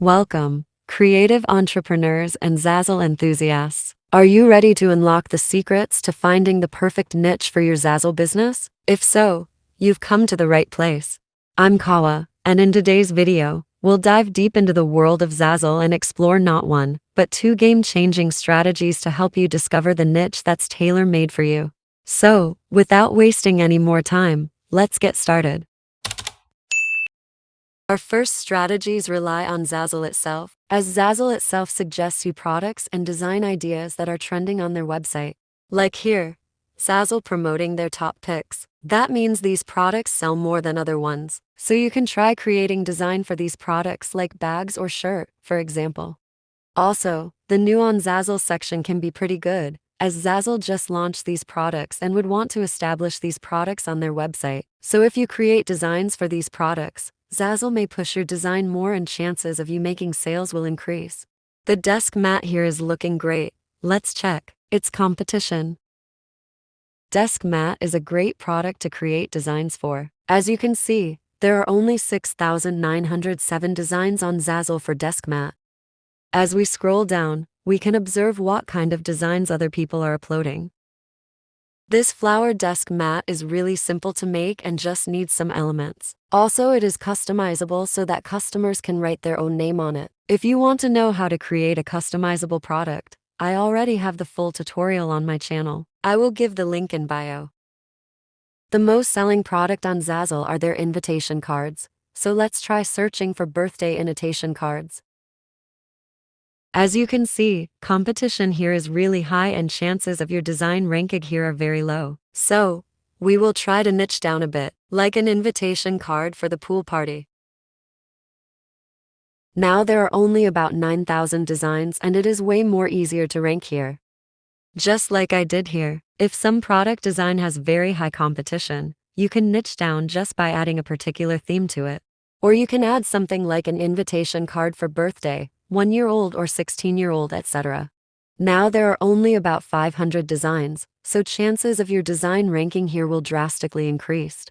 Welcome, creative entrepreneurs and Zazzle enthusiasts. Are you ready to unlock the secrets to finding the perfect niche for your Zazzle business? If so, you've come to the right place. I'm Kawa, and in today's video, we'll dive deep into the world of Zazzle and explore not one, but two game-changing strategies to help you discover the niche that's tailor-made for you. So, without wasting any more time, let's get started. Our first strategies rely on Zazzle itself, as Zazzle itself suggests you products and design ideas that are trending on their website. Like here, Zazzle promoting their top picks. That means these products sell more than other ones, so you can try creating design for these products like bags or shirt, for example. Also, the new on Zazzle section can be pretty good, as Zazzle just launched these products and would want to establish these products on their website. So if you create designs for these products, Zazzle may push your design more and chances of you making sales will increase. The desk mat here is looking great. Let's check its competition. Desk mat is a great product to create designs for. As you can see, there are only 6,907 designs on Zazzle for desk mat. As we scroll down, we can observe what kind of designs other people are uploading. This flower desk mat is really simple to make and just needs some elements. Also, it is customizable so that customers can write their own name on it. If you want to know how to create a customizable product, I already have the full tutorial on my channel. I will give the link in bio. The most selling product on Zazzle are their invitation cards, so let's try searching for birthday invitation cards. As you can see, competition here is really high and chances of your design ranking here are very low. So, we will try to niche down a bit, like an invitation card for the pool party. Now there are only about 9,000 designs and it is way more easier to rank here. Just like I did here, if some product design has very high competition, you can niche down just by adding a particular theme to it. Or you can add something like an invitation card for birthday, 1-year-old or 16-year-old, etc. Now there are only about 500 designs, so chances of your design ranking here will drastically increase.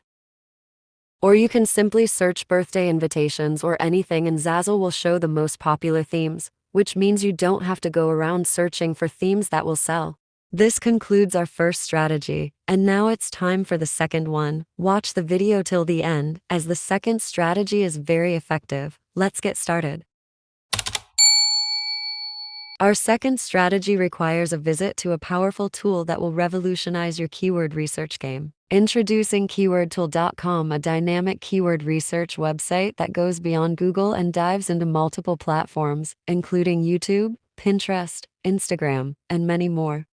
Or you can simply search birthday invitations or anything and Zazzle will show the most popular themes, which means you don't have to go around searching for themes that will sell. This concludes our first strategy, and now it's time for the second one. Watch the video till the end, as the second strategy is very effective. Let's get started. Our second strategy requires a visit to a powerful tool that will revolutionize your keyword research game. Introducing keywordtool.com, a dynamic keyword research website that goes beyond Google and dives into multiple platforms, including YouTube, Pinterest, Instagram, and many more.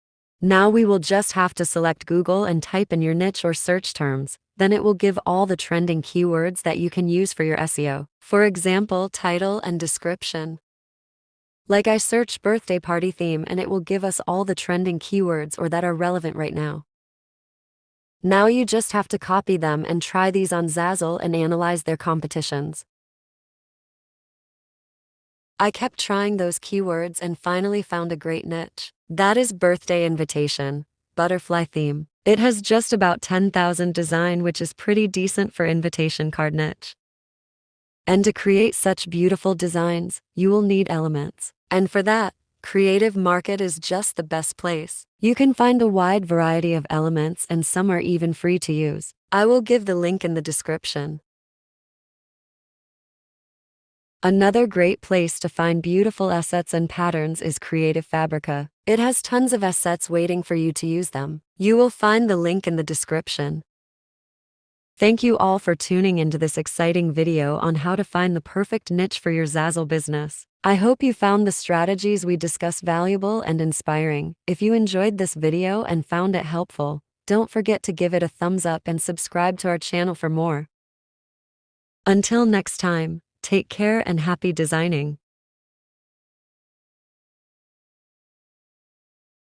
Now we will just have to select Google and type in your niche or search terms. Then it will give all the trending keywords that you can use for your SEO. For example, title and description. Like I searched birthday party theme and it will give us all the trending keywords or that are relevant right now. Now you just have to copy them and try these on Zazzle and analyze their competitions. I kept trying those keywords and finally found a great niche. That is birthday invitation, butterfly theme. It has just about 10,000 design, which is pretty decent for invitation card niche. And to create such beautiful designs, you will need elements. And for that, Creative Market is just the best place. You can find a wide variety of elements and some are even free to use. I will give the link in the description. Another great place to find beautiful assets and patterns is Creative Fabrica. It has tons of assets waiting for you to use them. You will find the link in the description. Thank you all for tuning into this exciting video on how to find the perfect niche for your Zazzle business. I hope you found the strategies we discussed valuable and inspiring. If you enjoyed this video and found it helpful, don't forget to give it a thumbs up and subscribe to our channel for more. Until next time, take care and happy designing.